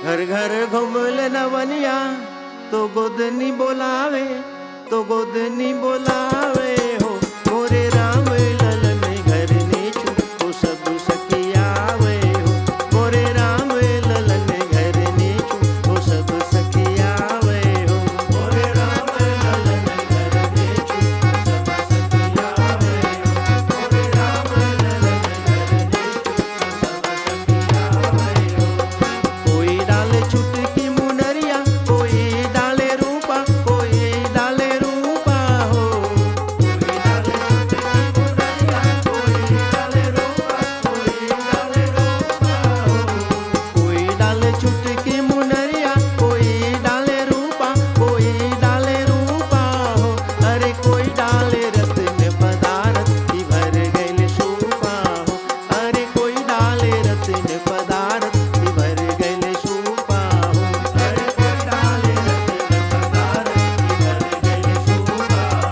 घर घर घुमल नवनिया तो गोदनी बोलावे, तो गोदनी बोलावे हो मोरे राम ललन घर नीचू तो सब सखियावे हो मोरे राम ललन घर नीचू तो सब सखियावे हो मोरे राम ललन घर नीचू तो सब सखियावे हो मोरे राम ललन घर नीचू तो सब सखियावे हो। कोई डाले चुटकी मुनरिया, कोई डाले रूपा, कोई डाले रूपा हो कोई डाले चुटकी मुनरिया, कोई डाले रूपा, कोई डाले रूपा हो कोई डाले चुटकी मुनरिया, कोई डाले रूपा, कोई डाले रूपा हो अरे कोई डाले रत्न पदार्थ की भर गइल सूपा हो अरे कोई डाले रत्न पदार्थ की भर गइल सूपा हो अरे कोई डाले रत्न पदार्थ की भर गइल सूपा हो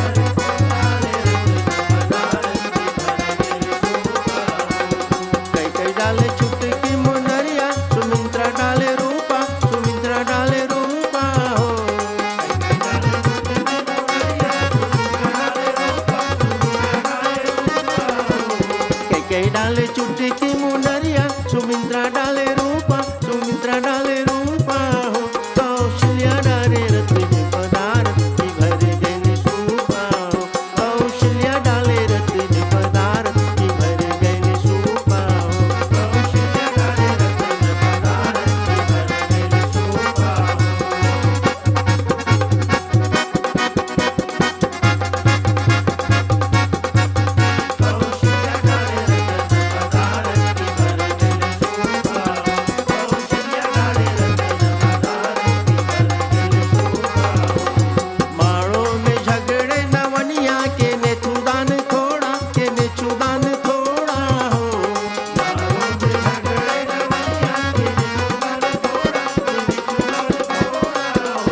अरे कोई डाले रत्न पदार्थ की भर गइल सूपा हो। कई कई डाले चुटकी मुनरिया, सुमित्रा डाले रूपा, सुमित्रा डाले रूपा हो कई कई डाले चुटकी मुनरिया, सुमित्रा डाले रूपा, सुमित्रा डाले रूपा हो कई कई डाले चुटकी मुनरिया, सुमित्रा डाले रूपा, सुमित्रा डाले रूपा हो कौशल्या डाले रत्न पदार्थ की भर गइल सूपा हो कौशल्या डाले रत्न पदार्थ की भर गइल सूपा हो कौशल्या डाले रत्न पदार्थ की भर गइल सूपा हो। कौशल्या डाले रत्न पदार्थ की भर गइल सूपा हो कौशल्या डाले रत्न पदार्थ की भर गइल सूपा हो। माड़ो में झगड़े नवनिया के ने चुदान थोड़ा, के ने चुदान थोड़ा हो माड़ो में झगड़े नवनिया के ने चुदान थोड़ा, के ने चुदान थोड़ा हो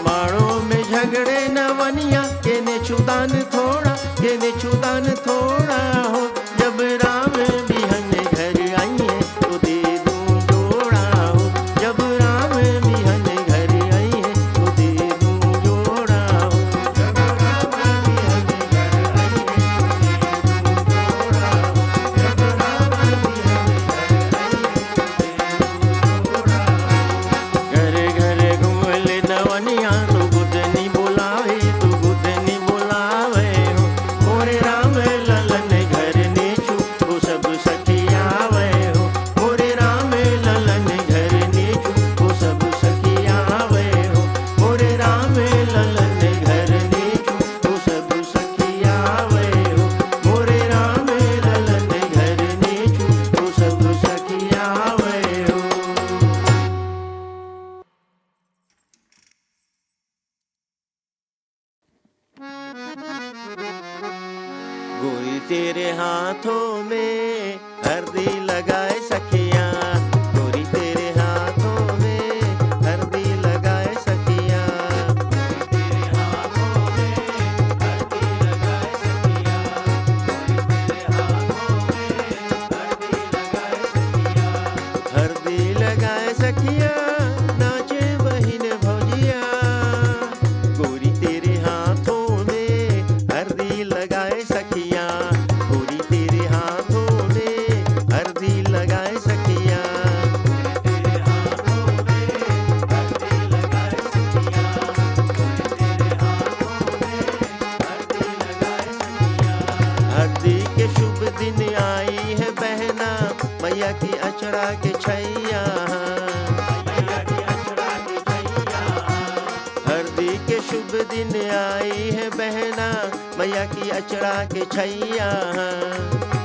माड़ो में झगड़े नवनिया के ने चुदान थोड़ा, के ने चुदान थोड़ा हो जब राम बिहन घर आइए तो दे दूं जोड़ा हो जब राम बिहन घर आइए तो दे दूं जोड़ा हो जब राम बिहन घर आइए तो दे दूं जोड़ा हो जब राम बिहन घर आइए तो दे दूं जोड़ा हो। घरे घरे घुमल नवनिया तो गुदनी बोलावे, तो गुदनी बोलावे हो मोरे राम ललन घर नीचू तो सब सखियावे हो मोरे राम ललन घर नीचू तो सब सखियावे हो मोरे राम ललन घर नीचू तो सब सखियावे हो मोरे राम ललन घर नीचू तो सब सखियावे हो। गोरी तेरे हाथों में हल्दी लगाए सखियां गोरी तेरे हाथों में हल्दी लगाए सखियां गोरी तेरे हाथों में हल्दी लगाए सखियां गोरी तेरे हाथों में हल्दी लगाए सखियां नाचे बहिन भौजिया गोरी तेरे हाथों में हल्दी लगाए सखियां गोरी तेरे हाथों में हल्दी लगाए सखियां गोरी तेरे हाथों में हल्दी लगाए सखियां गोरी तेरे हाथों में हल्दी लगाए सखियां। हल्दी के शुभ दिन आई है बहना मैया की अचरा के छैया मैया की अचरा के छैया हल्दी के शुभ दिन आई है बहना मैया की अचरा के छैया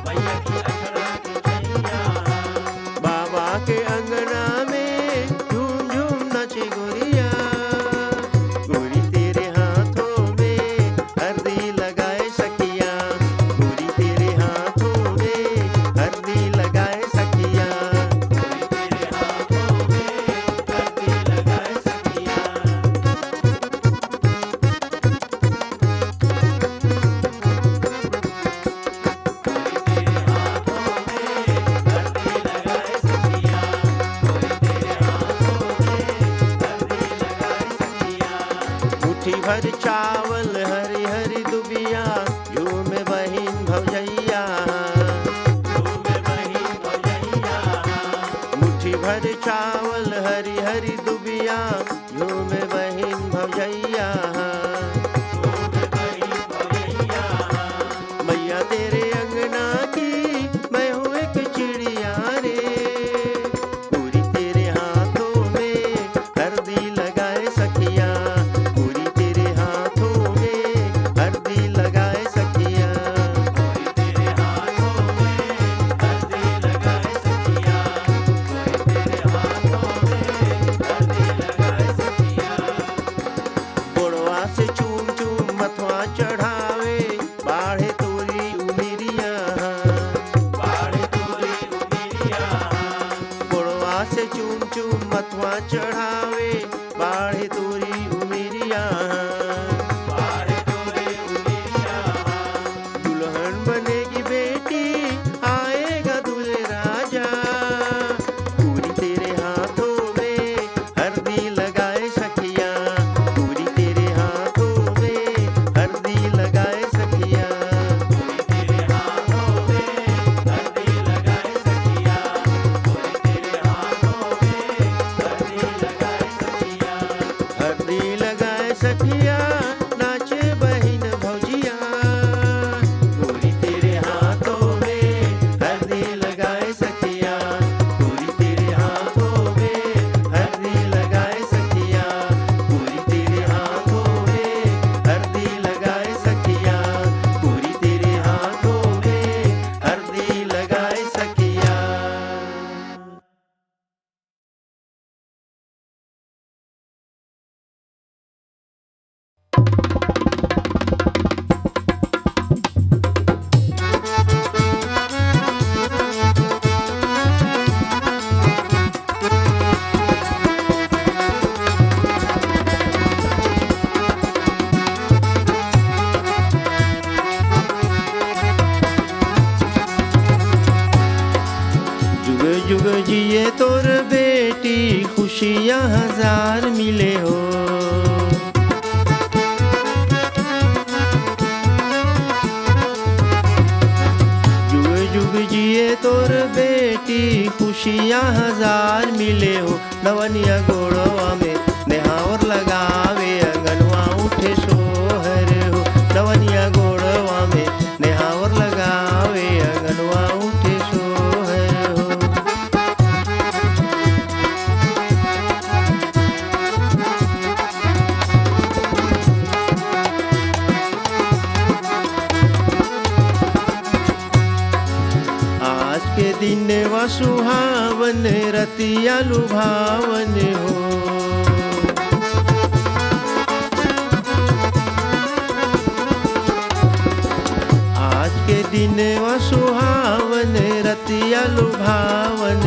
मैया की अचरा के छैया बाबा के अंगना में झूम झूम नाचे गोरिया गोरी तेरे हाथों में हल्दी लगाए सखियां गोरी तेरे हाथों में हल्दी लगाए सखियां गोरी तेरे हाथों में हल्दी लगाए सखियां। गोरी भर चावल हरी हरी दुबिया झूमे बहिन भौजैया मुट्ठी भर चावल हरी हरी दुबिया झूमे बहिन भौजैया मैया तेरे अंगना की मैं हूँ एक चिड़िया रे पूरी तेरे हाथों में हल्दी लगाए सखिया पूरी तेरे हाथों में हल्दी लगाए सखिया पूरी तेरे हाथों में हल्दी लगाए सखिया पूरी तेरे हाथों में हल्दी लगाए सखिया गोड़वा से चूम चूम मथवा चढ़ावे बाढ़े तोरी उमिरिया गोड़वा से चूम चूम मथवा चढ़ावे बाढ़े तोरी उमिरिया दुल्हन बनेगी बेटी आएगा दूल्हे राजा पूरी तेरे हाथों में हल्दी लगाए सखिया पूरी तेरे हाथों में हल्दी लगाए सखिया हल्दी लगाए सखिया नाचे बहिन भौजिया पूरी तेरे हाथों में हल्दी लगाए सखिया पूरी तेरे हाथों में हल्दी लगाए सखिया पूरी तेरे हाथों में हल्दी लगाए सखिया पूरी तेरे हाथों में हल्दी लगाए सखिया। जुग जुग जिए तोर बेटी खुशियाँ हजार मिले हो जुग जुग जिए तोर बेटी खुशियाँ हजार मिले हो नवनिया गोड़वा में नेहावर लगावे अंगनवा उठे सोहर हो नवनिया गोड़वा में नेहावर लगावे अंगनवा उठे सोहर हो आज के दिन वा सुहावन रतिया लुभावन हो आज के दिन वा सुहावन रतिया लुभावन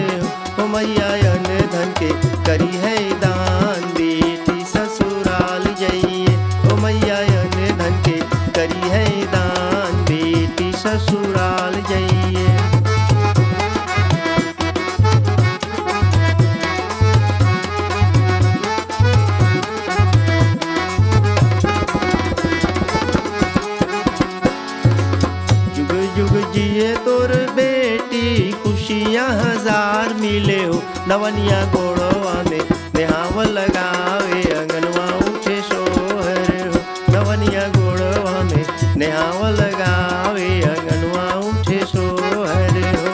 हो मैया अन धन के करी है दान बेटी ससुराल जाइए ओ मैया अन धन के करी है दान बेटी ससुराल जाइए जुग जुग जिए तोर बेटी खुशियाँ हजार मिले हो नवनिया गोड़वा में नेहाव लगावे अंगनवा उठे सोहर हो नवनिया गोड़वा में नेहाव लगावे अंगनवा उठे सोहर हो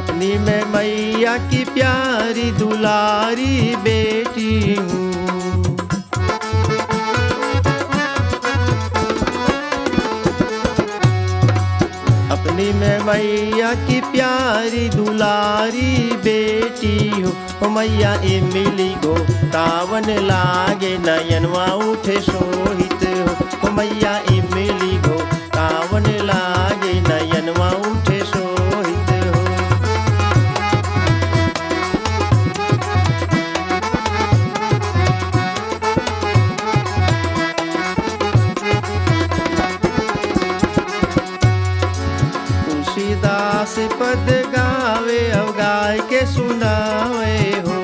अपनी मैं मैया की प्यारी दुलारी बेटी हूँ अपनी मैं मैया की प्यारी दुलारी बेटी हूँ ओ मैया इमली गो तावन लागे नयनवा उठे सोहित हो ओ मैया इमली गो तावन लागे नयनवा उठे सोहित हो पद गावे अब गाय के सुनावे हो।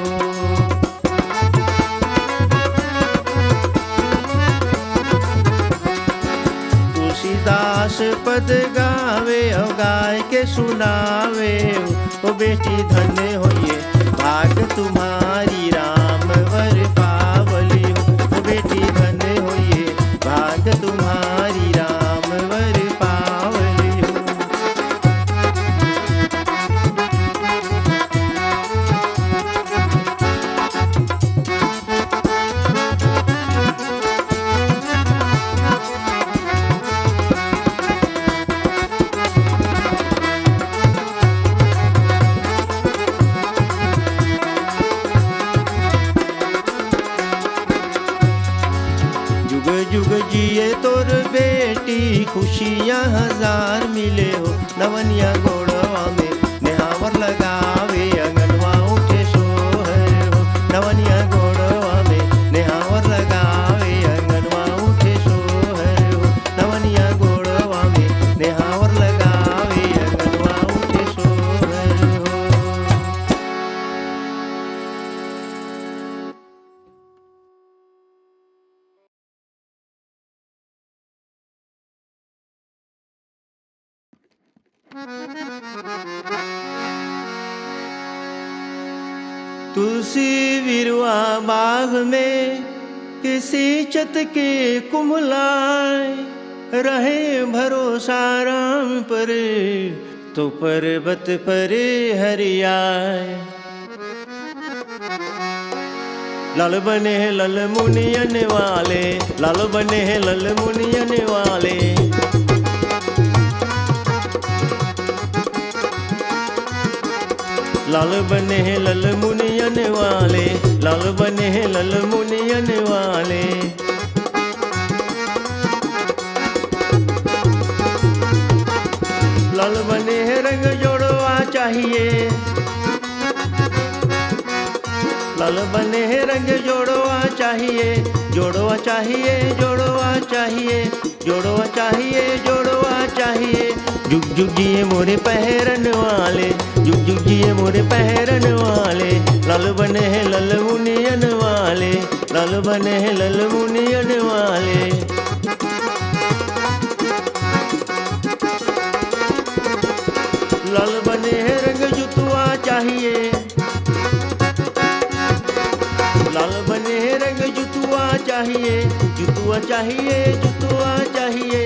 तुलसीदास पद गावे अब गाय के सुनावे हो। ओ बेटी धन्य होइए भाग तुम्हारी राम वर पावली हो। ओ बेटी धन्य होइए भाग तुम्हारी राम वर पावली हो। जुग जुग जिए तोर बेटी खुशियाँ हजार मिले हो। नवनिया गोड़वा में नेहावर लगावे अंगनवा उठे सोहर हो। नवनिया गोड़वा में नेहावर लगावे अंगनवा उठे सोहर हो। नवनिया गोड़वा में नेहावर लगावे अंगनवा उठे सोहर हो। तुलसी विरवा बाग में किसी चत के कुमलाए रहे भरोसा राम पर तो पर्वत पर हरियाए। लाल बने हैं लल मुनियन वाले, लाल बने हैं लल मुनियन वाले। लाल बने हैं लल मुनियन वाले, लाल बने हैं लल मुनियन वाले। लाल बने हैं रंग जोड़वा चाहिए, लाल बने हैं रंग जोड़वा चाहिए, जोड़वा चाहिए, जोड़वा चाहिए, जोड़वा चाहिए, जोड़वा चाहिए। जुग जुग जिए मोरे पहरन वाले, जुग जुग जिए मोरे पहरन वाले। लाल बने हैं लल मुनियन वाले, लाल बने हैं लल मुनियन वाले। लाल बने हैं रंग जुतवा चाहिए, लाल बने हैं रंग जुतवा चाहिए, जुतवा चाहिए, जुतवा चाहिए।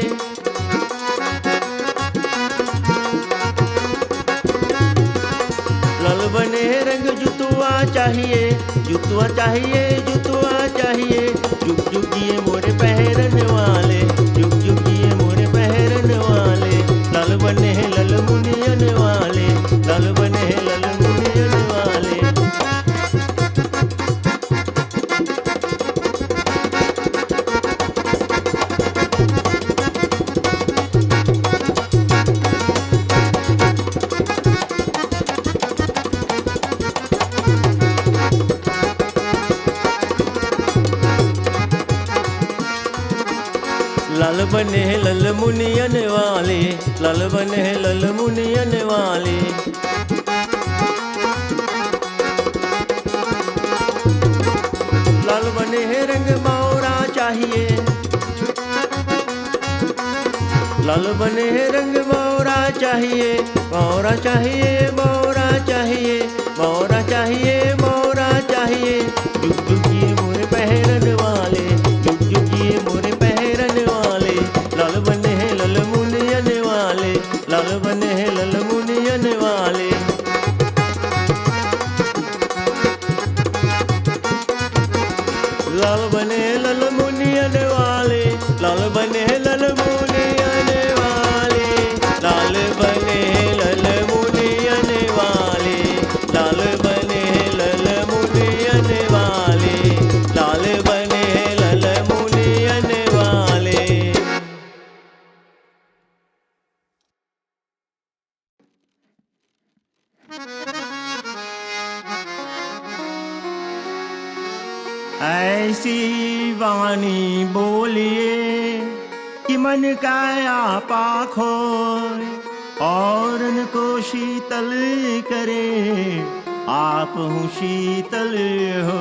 लाल बने हैं रंग जुतवा चाहिए, जुतवा चाहिए, जुतवा चाहिए। जुग जुग जिए मोरे पहरन वाले, जुग जुग जिए मोरे पहरन वाले। लाल बने हैं लल मुनियन वाले, लाल बने हैं लल मुनियन वाले। लाल बने हैं लल मुनियन वाले, लाल बने हैं लल मुनियन वाले। लाल बने हैं रंग मौरा चाहिए, लाल बने हैं रंग मौरा चाहिए, मौरा चाहिए, मौरा चाहिए, मौरा चाहिए, मौरा चाहिए। जुग जुग जिए मोरे पहरन वाले, जुग जुग जिए मोरे पहरन वाले। लाल बने हैं लल मुनियन वाले, लाल बने हैं लल मुनियन वाले। लाल बने लल मुनियन वाले, लाल बने लल मुनियन वाले। लाल बने लल मुनियन वाले, लाल बने लल मुनियन वाले, लाल बने लल मुनियन वाले। ऐसी वाणी बोलिए कि मन का आपा खोए, और इनको शीतल करे, आप हूँ शीतल हो।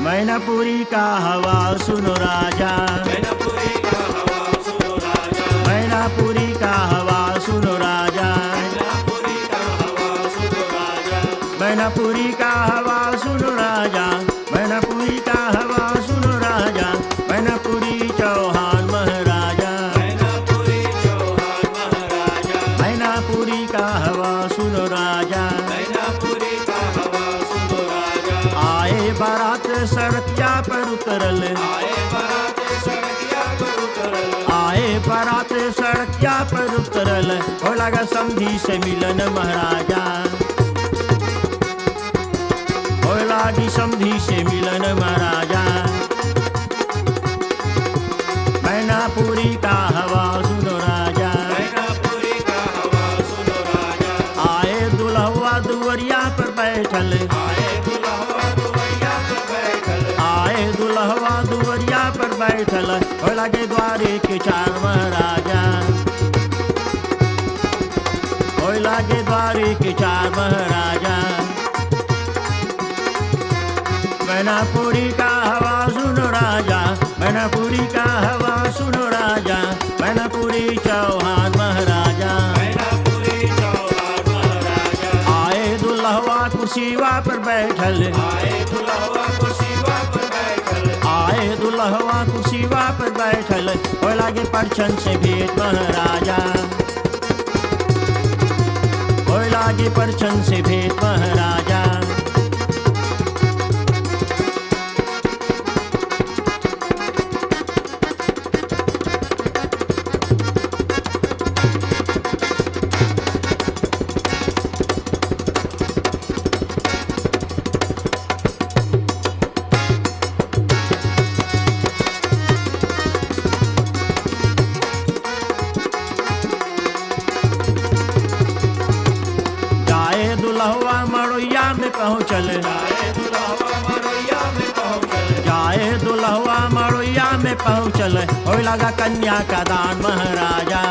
मैनापुरी का हवा सुनो राजा, मैनापुरी का हवा सुनो राजा, मैनापुरी का हवा सुनो राजा, मैनापुरी का हवा सुनो राजा, मैनापुरी का हवा सुनो राजा, मैनापुरी का हवा सुनो राजा, मैनापुरी चौहान महाराजा, मैनापुरी चौहान महाराजा, मैनापुरी का हवा सुनो राजा। मैनापुरी का हवा सुनो राजा। आए बारात सड़किया पर उतरल, आए बारात सड़किया पर उतरल, आए बारात सड़किया पर उतरल, हो लगा समधी से मिलन महाराजा, हो लागी समधी से मिलन महाराजा। मैनापुरी का हवा सुनो राजा, मैनापुरी का हवा सुनो राजा। आए दुल्हवा दुवरिया पर बैठल, आए दुल्हवा दुवैया पर बैठल, आए दुल्हवा दुवरिया पर बैठल, हो लगे द्वारे के चार महाराजा, हो लगे द्वारे के चार महाराजा। मैनापुरी का हवा सुनो राजा, मैनापुरी का हवा सुनो राजा, मैनापुरी चौहान महाराजा, मैनापुरी चौहान महाराजा। आए दुल्हवा कुर्सीवा पर बैठल, आए दुल्हवा कुर्सीवा पर बैठल, आए दुल्हवा कुर्सीवा पर बैठल, हो लागे परछन से भेंट महाराजा, हो लागे परछन से भेंट महाराजा। जाए दुल्हवा मड़ोइया में पहुँचल, आए दुल्हवा मरैया में पहुँचल, जाए दुल्हवा मड़ोइया में पहुँचल, हो लगा कन्या का दान महाराजा,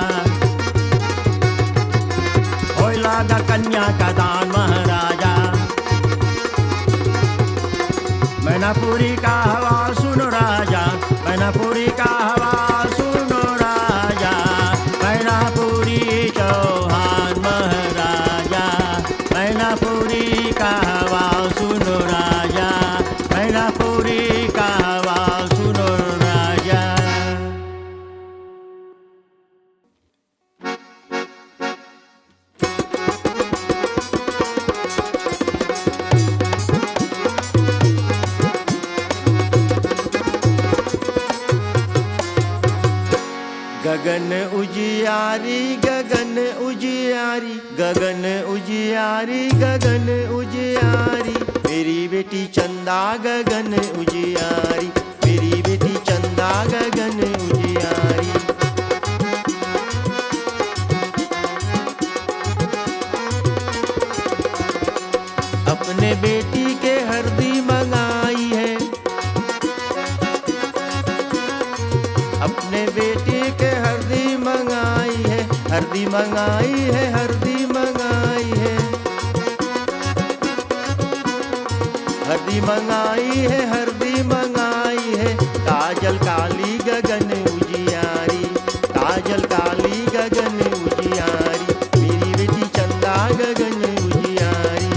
हो लगा कन्या का दान महाराजा। मैनापुरी का हवा सुनो राजा, मैनापुरी का हवा सुनो राजा, मैनापुरी चौहान महाराजा, मैनापुरी का हवा सुनो राजा, मैनापुरी का हवा सुनो राजा। गगन उजियारी, गगन उजियारी, गगन उजियारी, गगन उजियारी, मेरी बेटी चंदा गगन उजियारी, मेरी बेटी चंदा गगन उजियारी। अपने बेटी के हरदी मंगाई है, अपने बेटी के हरदी मंगाई है, हरदी मंगाई है, हरदी मंगाई है, हरदी मंगाई है, हरदी मंगाई है। काजल काली गगन उजियारी, काजल काली गगन उजियारी, मेरी बेटी चंदा गगन उजियारी।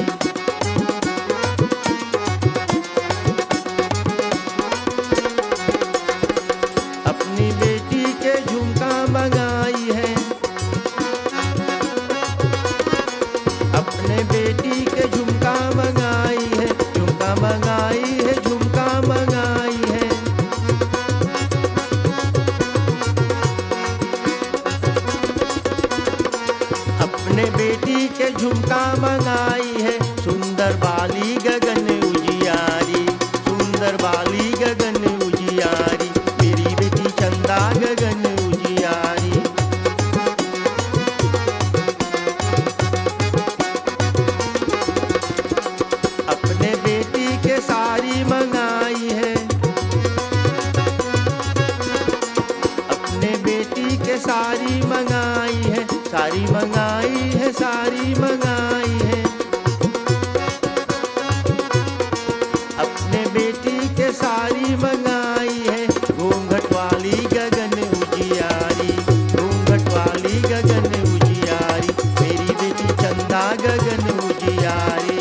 अपनी बेटी के झुमका मंगाई है, अपने बेटी के झुमका मंगाई है, झुमका मंगाई है, झुमका प्यारी मंगाई है, घूंघट वाली गगन उजियारी, घूंघट वाली गगन उजियारी, मेरी बेटी चंदा गगन उजियारी।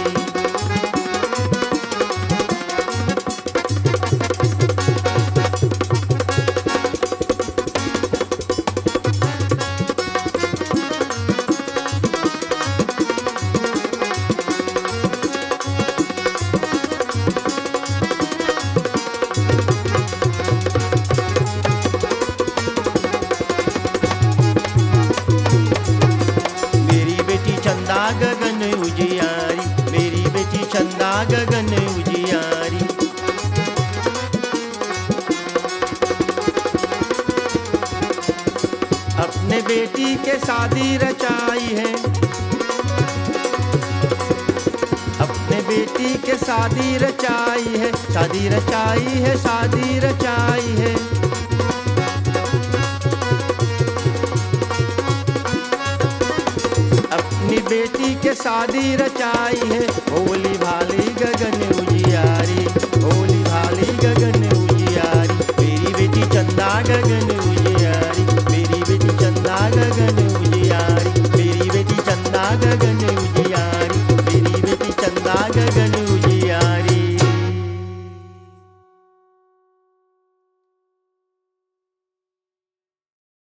चंदा गगन उजियारी, मेरी बेटी चंदा गगन उजियारी। अपने बेटी के शादी रचाई है, अपने बेटी के शादी रचाई है, शादी रचाई है, शादी रचाई है। अपनी बेटी के शादी रचाई है, भोली भाली गगन उजियारी।